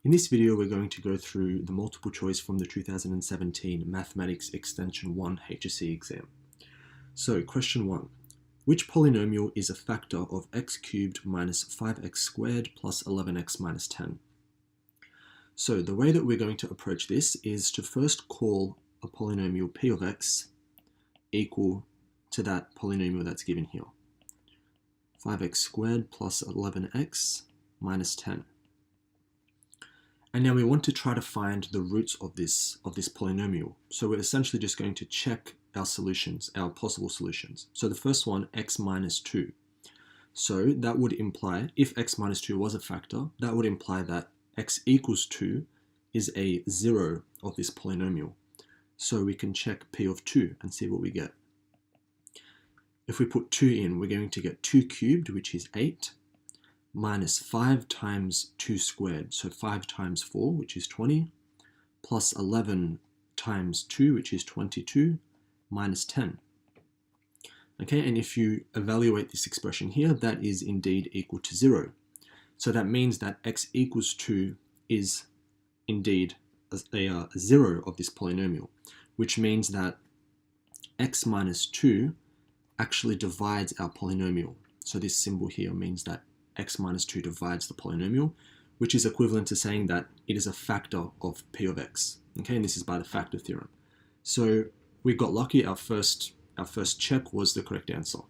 In this video, we're going to go through the multiple choice from the 2017 Mathematics Extension 1 HSC exam. So, question 1. Which polynomial is a factor of x cubed minus 5x squared plus 11x minus 10? So, the way that we're going to approach this is to first call a polynomial p of x equal to that polynomial that's given here. 5x squared plus 11x minus 10. And now we want to try to find the roots of this polynomial. So we're essentially just going to check our solutions, our possible solutions. So the first one, x minus 2. So that would imply, if x minus 2 was a factor, that would imply that x equals 2 is a 0 of this polynomial. So we can check p of 2 and see what we get. If we put 2 in, we're going to get 2 cubed, which is 8, minus 5 times 2 squared, so 5 times 4, which is 20, plus 11 times 2, which is 22, minus 10. Okay, and if you evaluate this expression here, that is indeed equal to 0. So that means that x equals 2 is indeed a 0 of this polynomial, which means that x minus 2 actually divides our polynomial. So this symbol here means that x minus 2 divides the polynomial, which is equivalent to saying that it is a factor of p of x. Okay, and this is by the factor theorem. So we got lucky. Our first check was the correct answer.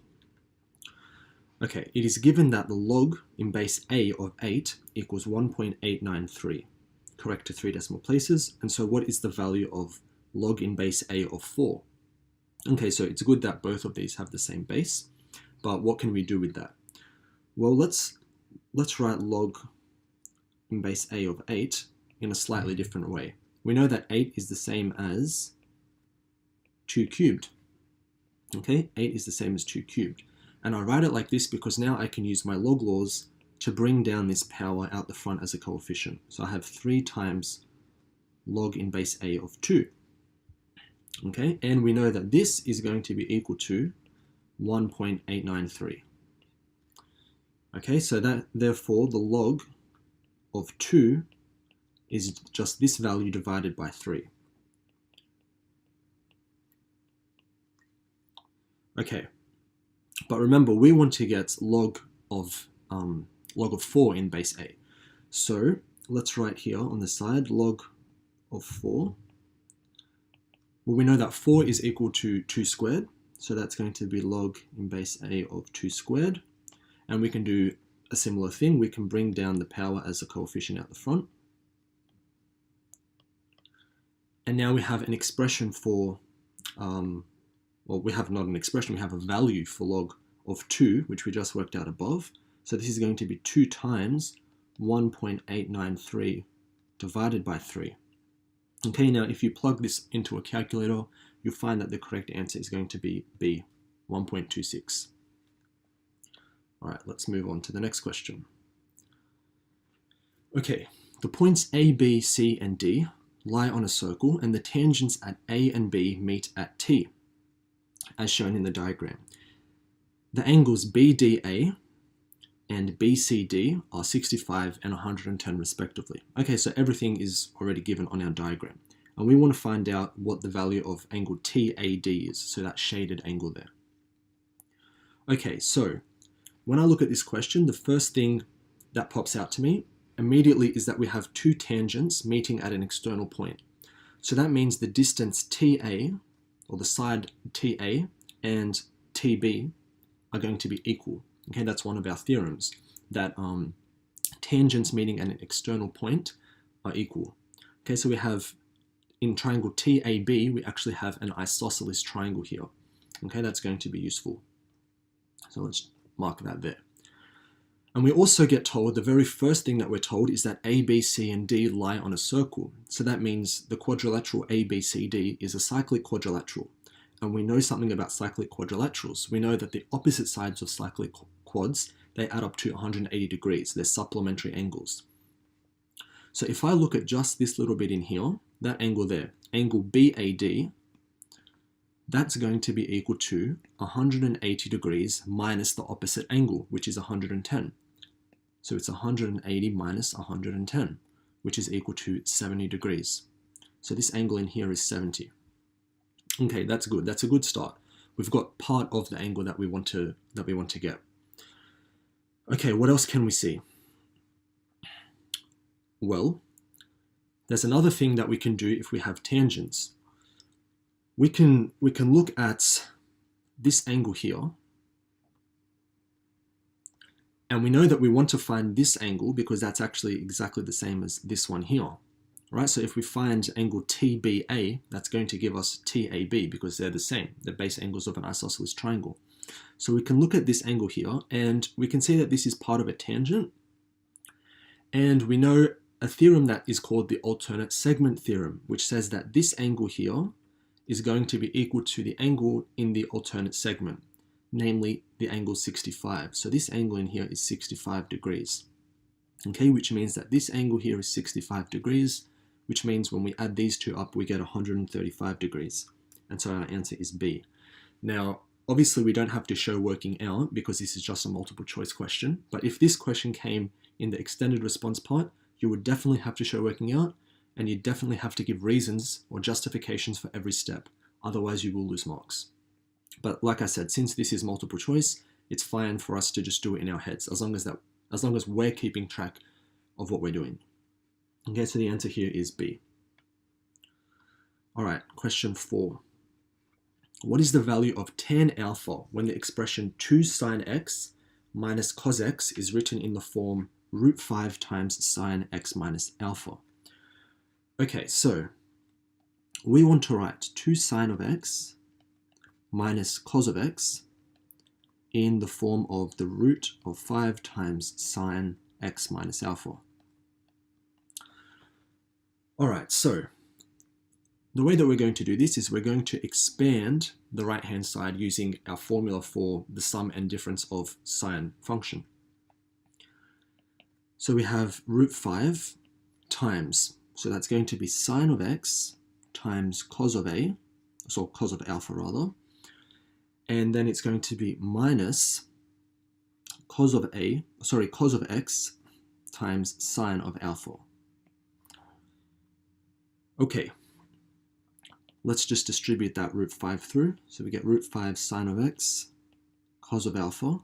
Okay, it is given that the log in base a of 8 equals 1.893, correct to 3 decimal places. And so what is the value of log in base a of 4? Okay, so it's good that both of these have the same base, but what can we do with that? Well, let's write log in base a of 8 in a slightly different way. We know that 8 is the same as 2 cubed. Okay, 8 is the same as 2 cubed. And I write it like this because now I can use my log laws to bring down this power out the front as a coefficient. So I have 3 times log in base a of 2. Okay, and we know that this is going to be equal to 1.893. Okay, so that therefore the log of 2 is just this value divided by 3. Okay, but remember we want to get log of 4 in base a. So let's write here on the side log of 4. Well, we know that 4 is equal to 2 squared, so that's going to be log in base a of 2 squared. And we can do a similar thing. We can bring down the power as a coefficient out the front. And now we have an expression for, well, we have not an expression, we have a value for log of 2, which we just worked out above. So this is going to be 2 times 1.893 divided by 3. Okay, now if you plug this into a calculator, you'll find that the correct answer is going to be B, 1.26. All right, let's move on to the next question. Okay, the points A, B, C, and D lie on a circle, and the tangents at A and B meet at T, as shown in the diagram. The angles BDA and BCD are 65 and 110 respectively. Okay, so everything is already given on our diagram. And we want to find out what the value of angle TAD is, so that shaded angle there. Okay, so when I look at this question, the first thing that pops out to me immediately is that we have 2 tangents meeting at an external point. So that means the distance TA, or the side TA, and TB are going to be equal. Okay, that's one of our theorems, that tangents meeting at an external point are equal. Okay, so we have, in triangle TAB, we actually have an isosceles triangle here. Okay, that's going to be useful. So let's mark that there. And we also get told, the very first thing that we're told is that A, B, C, and D lie on a circle. So that means the quadrilateral A, B, C, D is a cyclic quadrilateral. And we know something about cyclic quadrilaterals. We know that the opposite sides of cyclic quads, they add up to 180 degrees. They're supplementary angles. So if I look at just this little bit in here, that angle there, angle BAD, that's going to be equal to 180 degrees minus the opposite angle, which is 110. So it's 180 minus 110. which is equal to 70 degrees. So this angle in here is 70. Okay, that's good. That's a good start. We've got part of the angle that we want to get. Okay, what else can we see? Well, there's another thing that we can do if we have tangents. We can look at this angle here, and we know that we want to find this angle because that's actually exactly the same as this one here, right? So if we find angle TBA, that's going to give us TAB because they're the same. They're base angles of an isosceles triangle. So we can look at this angle here, and we can see that this is part of a tangent, and we know a theorem that is called the alternate segment theorem, which says that this angle here is going to be equal to the angle in the alternate segment, namely the angle 65. So this angle in here is 65 degrees, okay, which means that this angle here is 65 degrees, which means when we add these two up, we get 135 degrees. And so our answer is B. Now, obviously we don't have to show working out because this is just a multiple choice question, but if this question came in the extended response part, you would definitely have to show working out, and you definitely have to give reasons or justifications for every step. Otherwise you will lose marks. But like I said, since this is multiple choice, it's fine for us to just do it in our heads, as long as we're keeping track of what we're doing. Okay, so the answer here is B. All right, question 4. What is the value of tan alpha when the expression 2 sine x minus cos x is written in the form √5 times sine x minus alpha? Okay, so we want to write 2 sine of x minus cos of x in the form of the root of 5 times sine x minus alpha. All right, so the way that we're going to do this is we're going to expand the right-hand side using our formula for the sum and difference of sine function. So we have √5 times, so that's going to be sine of x times cos of a, so cos of alpha rather, and then it's going to be minus cos of x times sine of alpha. Okay, let's just distribute that √5 through. So we get √5 sine of x cos of alpha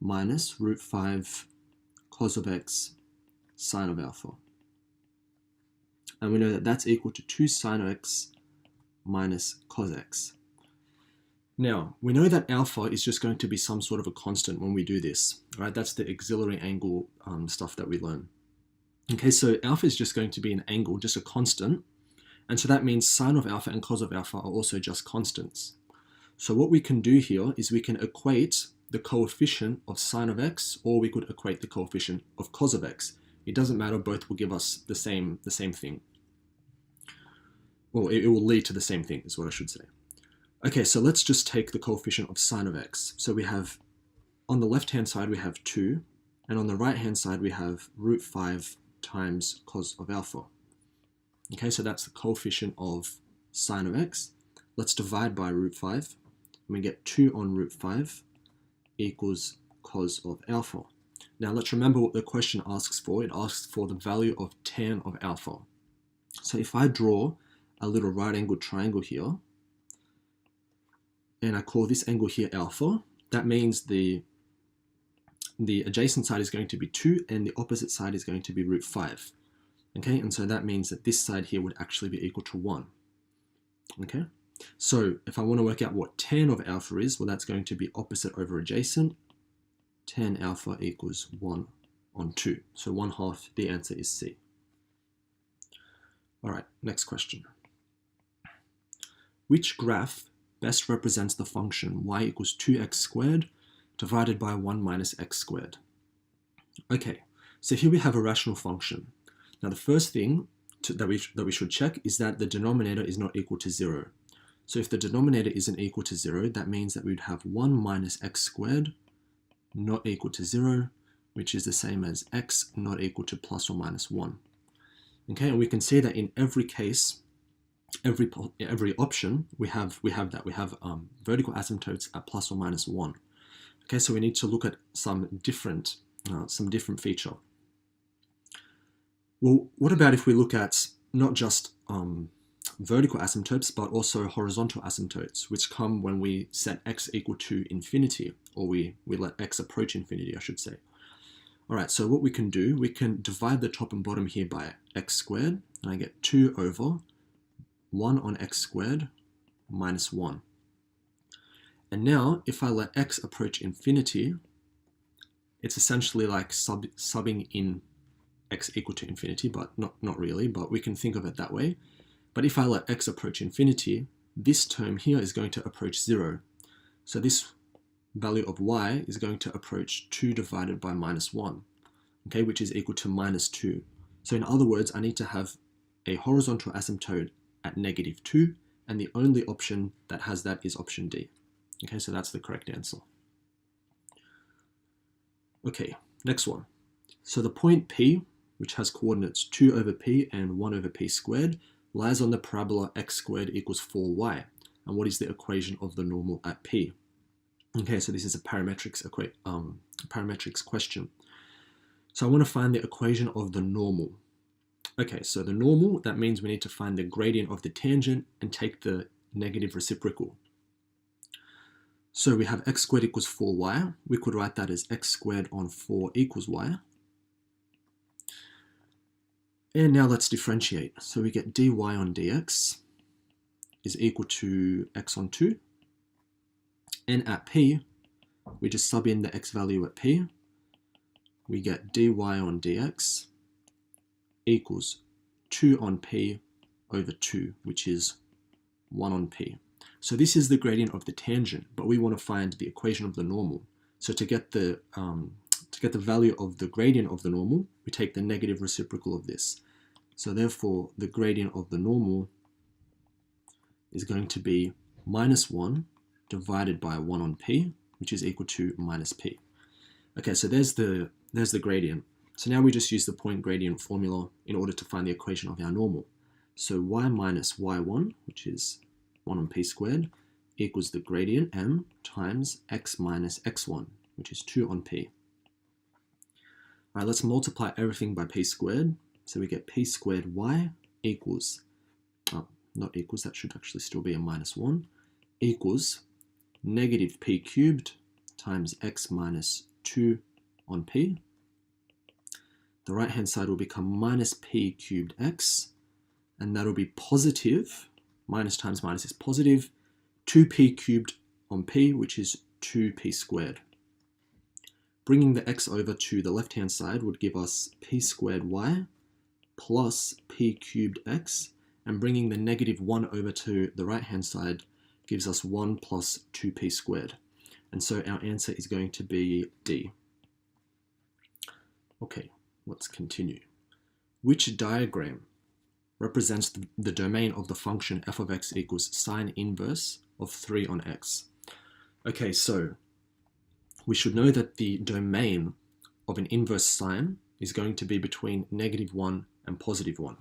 minus √5 cos of x sine of alpha. And we know that that's equal to 2 sine of x minus cos x. Now, we know that alpha is just going to be some sort of a constant when we do this, right? That's the auxiliary angle stuff that we learn. Okay, so alpha is just going to be an angle, just a constant. And so that means sine of alpha and cos of alpha are also just constants. So what we can do here is we can equate the coefficient of sine of x, or we could equate the coefficient of cos of x. It doesn't matter, both will give us the same thing. Well, it will lead to the same thing, is what I should say. Okay, so let's just take the coefficient of sine of x. So we have, on the left-hand side, we have 2, and on the right-hand side, we have √5 times cos of alpha. Okay, so that's the coefficient of sine of x. Let's divide by √5, and we get 2 on √5 equals cos of alpha. Now let's remember what the question asks for. It asks for the value of tan of alpha. So if I draw a little right-angled triangle here, and I call this angle here alpha, that means the adjacent side is going to be 2 and the opposite side is going to be √5. Okay, and so that means that this side here would actually be equal to 1. Okay, so if I want to work out what tan of alpha is, well, that's going to be opposite over adjacent. Tan alpha equals 1 on 2. So 1/2, the answer is C. All right, next question. Which graph best represents the function y equals 2x squared divided by 1 minus x squared? Okay, so here we have a rational function. Now the first thing that we should check is that the denominator is not equal to 0. So if the denominator isn't equal to 0, that means that we'd have 1 minus x squared not equal to 0, which is the same as x not equal to plus or minus 1. Okay, and we can see that in every case, every option, we have that. We have vertical asymptotes at plus or minus 1. Okay, so we need to look at some different feature. Well, what about if we look at not just vertical asymptotes, but also horizontal asymptotes, which come when we set x equal to infinity, or we let x approach infinity, I should say. All right, so what we can do, we can divide the top and bottom here by x squared, and I get 2 over 1 on x squared minus 1. And now, if I let x approach infinity, it's essentially like subbing in x equal to infinity, but not really, but we can think of it that way. But if I let x approach infinity, this term here is going to approach 0. So this value of y is going to approach 2 divided by minus 1, okay, which is equal to minus 2. So in other words, I need to have a horizontal asymptote at negative 2, and the only option that has that is option D. Okay, so that's the correct answer. Okay, next one. So the point P, which has coordinates 2 over P and 1 over P squared, lies on the parabola x squared equals 4y. And what is the equation of the normal at P? Okay, so this is a parametrics question. So I want to find the equation of the normal. Okay, so the normal, that means we need to find the gradient of the tangent and take the negative reciprocal. So we have x squared equals 4y. We could write that as x squared on 4 equals y. And now let's differentiate. So we get dy on dx is equal to x on 2. And at P, we just sub in the x value at P. We get dy on dx equals 2 on P over 2, which is 1 on P. So this is the gradient of the tangent, but we want to find the equation of the normal. So to get the value of the gradient of the normal, we take the negative reciprocal of this. So therefore, the gradient of the normal is going to be minus 1 divided by 1 on P, which is equal to minus P. Okay, so there's the gradient. So now we just use the point gradient formula in order to find the equation of our normal. So y minus y1, which is 1 on P squared, equals the gradient m times x minus x1, which is 2 on P. All right, let's multiply everything by P squared. So we get P squared y equals, not equals, that should actually still be a minus 1, equals negative P cubed times x minus 2 on P. The right hand side will become minus P cubed x, and that'll be positive, minus times minus is positive, 2P cubed on P, which is 2P squared. Bringing the x over to the left hand side would give us P squared y plus P cubed x, and bringing the negative 1 over to the right hand side gives us 1 plus 2P squared. And so our answer is going to be D. Okay, let's continue. Which diagram represents the domain of the function f of x equals sine inverse of 3 on x? Okay, so we should know that the domain of an inverse sine is going to be between negative 1 and positive 1.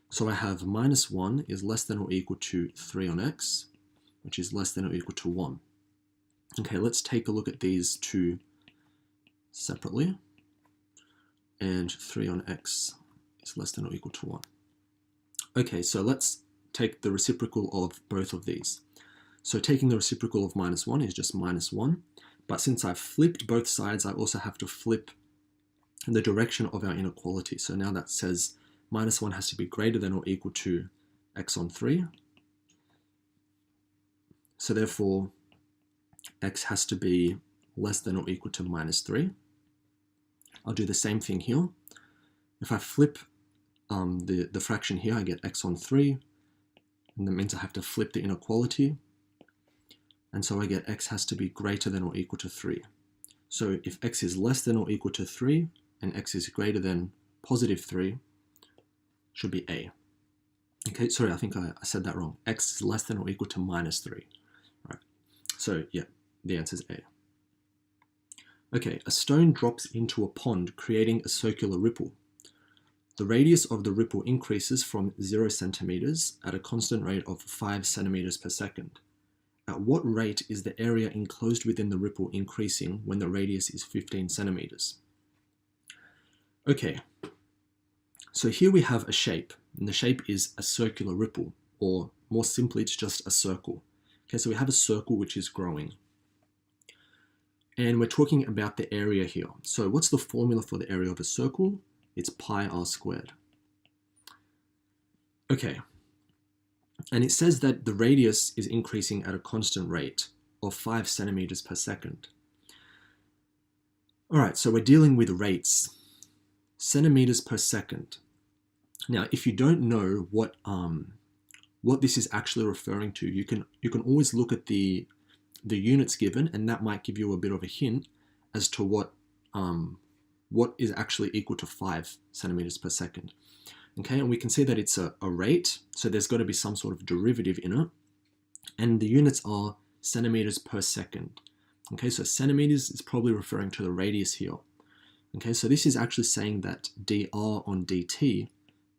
So I have minus 1 is less than or equal to 3 on x, which is less than or equal to 1. Okay, let's take a look at these two separately. And 3 on x is less than or equal to 1. Okay, so let's take the reciprocal of both of these. So taking the reciprocal of minus 1 is just minus 1. But since I've flipped both sides, I also have to flip the direction of our inequality. So now that says minus 1 has to be greater than or equal to x on 3. So therefore, x has to be less than or equal to minus 3. I'll do the same thing here. If I flip the fraction here, I get x on 3, and that means I have to flip the inequality, and so I get x has to be greater than or equal to 3. So if x is less than or equal to 3, and x is greater than positive 3, should be A. Okay, sorry, I think I said that wrong. X is less than or equal to minus 3. All right, so yeah, the answer is A. Okay, a stone drops into a pond, creating a circular ripple. The radius of the ripple increases from 0 centimeters at a constant rate of 5 centimeters per second. At what rate is the area enclosed within the ripple increasing when the radius is 15 centimeters? Okay, So here we have a shape, and the shape is a circular ripple, or more simply, it's just a circle. Okay, so we have a circle which is growing. And we're talking about the area here. So what's the formula for the area of a circle? It's pi r squared. Okay, and it says that the radius is increasing at a constant rate of 5 centimeters per second. All right, so we're dealing with rates, centimeters per second. Now, if you don't know what this is actually referring to, you can always look at the units given, and that might give you a bit of a hint as to what is actually equal to 5 centimeters per second. Okay, and we can see that it's a rate, so there's got to be some sort of derivative in it, and the units are centimeters per second. Okay, so centimeters is probably referring to the radius here. Okay, so this is actually saying that dr on dt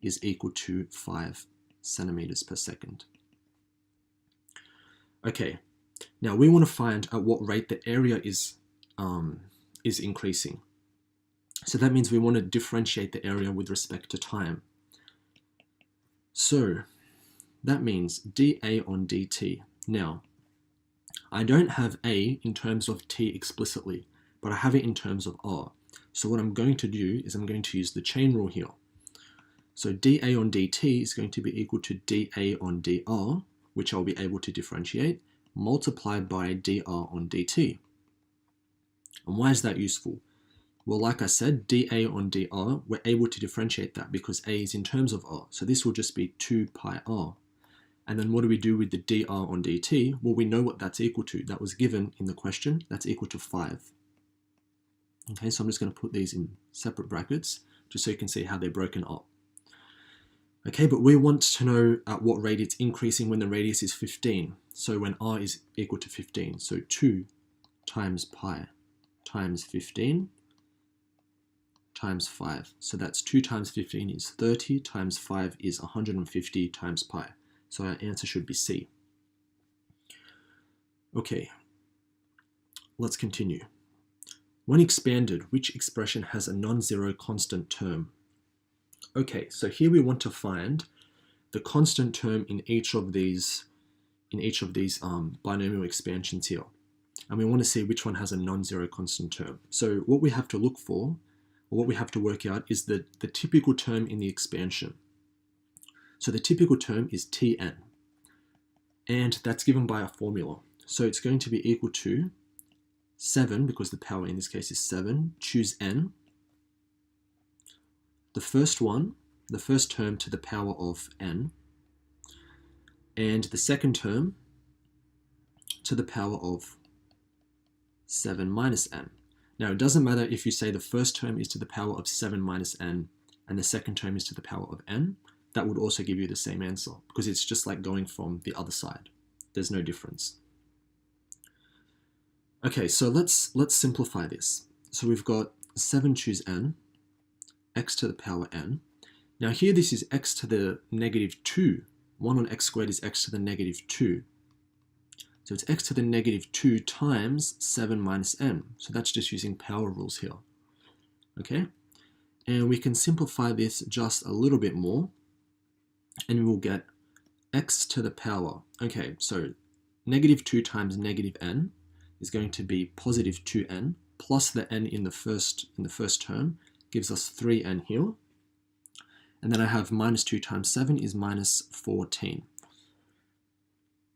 is equal to 5 centimeters per second. Okay, now we want to find at what rate the area is increasing. So that means we want to differentiate the area with respect to time. So that means dA on dt. Now, I don't have A in terms of t explicitly, but I have it in terms of r. So what I'm going to do is I'm going to use the chain rule here. So dA on dt is going to be equal to dA on dr, which I'll be able to differentiate, multiplied by dr on dt. And why is that useful? Well, like I said, dA on dr, we're able to differentiate that because A is in terms of r. So this will just be 2 pi r. And then what do we do with the dr on dt? Well, we know what that's equal to. That was given in the question. That's equal to 5. Okay, so I'm just going to put these in separate brackets just so you can see how they're broken up. Okay, but we want to know at what rate it's increasing when the radius is 15. So when r is equal to 15. So 2 times pi times 15 times 5. So that's 2 times 15 is 30, times 5 is 150 times pi. So our answer should be C. Okay, let's continue. When expanded, which expression has a non-zero constant term? Okay, so here we want to find the constant term in each of these binomial expansions here. And we want to see which one has a non-zero constant term. So what we have to look for, or what we have to work out, is the typical term in the expansion. So the typical term is Tn, and that's given by a formula. So it's going to be equal to 7, because the power in this case is 7, choose n. The first term to the power of n, and the second term to the power of 7 minus n. Now, it doesn't matter if you say the first term is to the power of 7 minus n, and the second term is to the power of n. That would also give you the same answer, because it's just like going from the other side. There's no difference. Okay, so let's simplify this. So we've got 7 choose n, x to the power n. Now here this is x to the negative 2. 1 on x squared is x to the negative 2. So it's x to the negative 2 times 7 minus n. So that's just using power rules here. Okay? And we can simplify this just a little bit more, and we'll get x to the power. Okay, so negative 2 times negative n is going to be positive 2n, plus the n in the first term gives us 3n here. And then I have minus 2 times 7 is minus 14.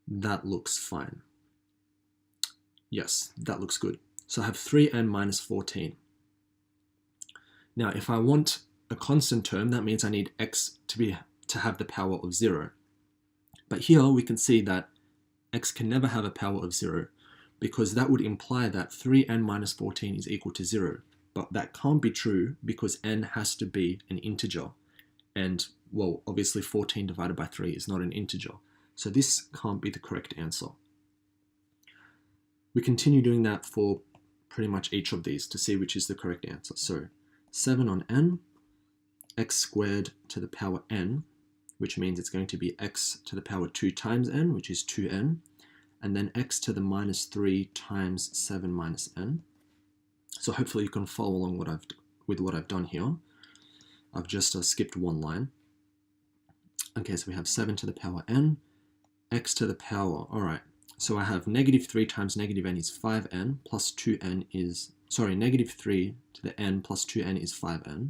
That looks fine. Yes, that looks good. So I have 3n minus 14. Now, if I want a constant term, that means I need x to have the power of 0. But here we can see that x can never have a power of 0, because that would imply that 3n minus 14 is equal to 0. But that can't be true, because n has to be an integer. And, well, obviously 14 divided by 3 is not an integer. So this can't be the correct answer. We continue doing that for pretty much each of these to see which is the correct answer. So 7 on n, x squared to the power n, which means it's going to be x to the power 2 times n, which is 2n, and then x to the minus 3 times 7 minus n. So hopefully you can follow along with what I've done here. I've just skipped one line. Okay, so we have 7 to the power n, x to the power, alright, so I have negative 3 times negative n is 5n, plus 2n is, sorry, negative 3 to the n plus 2n is 5n,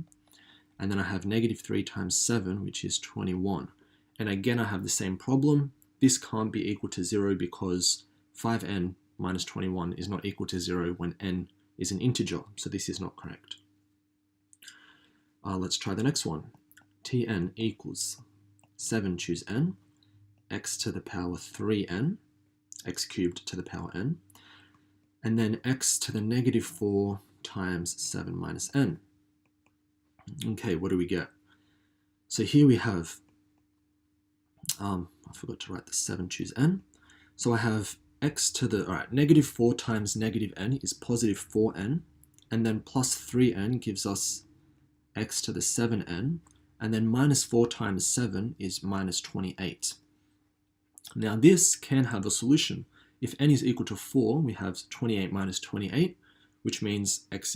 and then I have negative 3 times 7, which is 21. And again, I have the same problem. This can't be equal to 0 because 5n minus 21 is not equal to 0 when n is an integer, so this is not correct. Let's try the next one. Tn equals 7, choose n, x to the power 3n, x cubed to the power n, and then x to the negative 4 times 7 minus n. Okay, what do we get? So here we have, I forgot to write the 7, choose n. So I have x to the, alright, negative 4 times negative n is positive 4n, and then plus 3n gives us x to the 7n, and then minus 4 times 7 is minus 28. Now this can have a solution. If n is equal to 4, we have 28 minus 28, which means x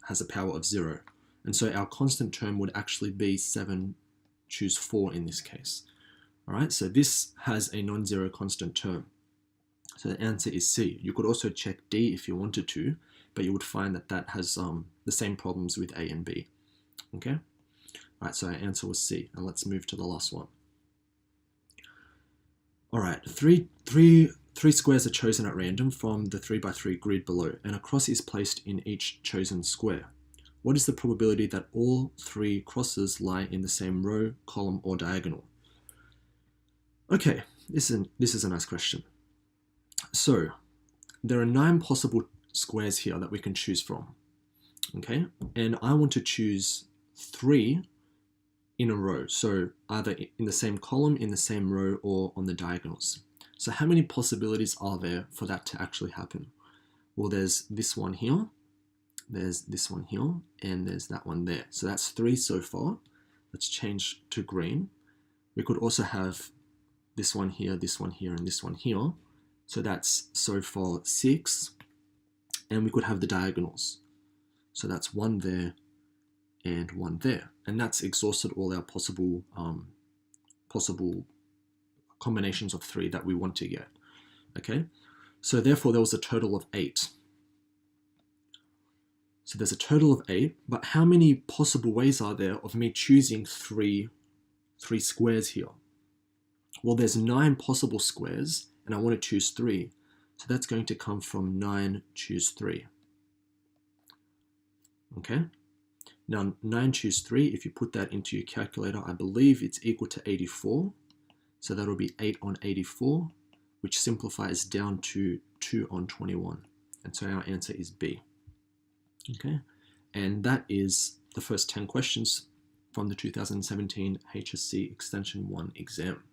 has a power of 0. And so our constant term would actually be 7, choose 4 in this case. Alright, so this has a non-zero constant term. So the answer is C. You could also check D if you wanted to, but you would find that that has the same problems with A and B. Okay? Alright, so our answer was C. And let's move to the last one. Alright, three squares are chosen at random from the 3x3 grid below, and a cross is placed in each chosen square. What is the probability that all 3 crosses lie in the same row, column, or diagonal? Okay, this is a nice question. So, there are 9 possible squares here that we can choose from. Okay, and I want to choose 3 in a row, so either in the same column, in the same row, or on the diagonals. So how many possibilities are there for that to actually happen? Well, there's this one here, there's this one here, and there's that one there. So that's 3 so far. Let's change to green. We could also have this one here, and this one here. So that's so far 6. And we could have the diagonals. So that's 1 there and 1 there. And that's exhausted all our possible combinations of 3 that we want to get. Okay, so therefore there was a total of 8. So there's a total of 8, but how many possible ways are there of me choosing three squares here? Well, there's 9 possible squares, and I want to choose 3. So that's going to come from 9, choose 3. Okay? Now, 9, choose 3, if you put that into your calculator, I believe it's equal to 84. So that'll be 8 on 84, which simplifies down to 2 on 21. And so our answer is B. Okay? And that is the first 10 questions from the 2017 HSC Extension 1 exam.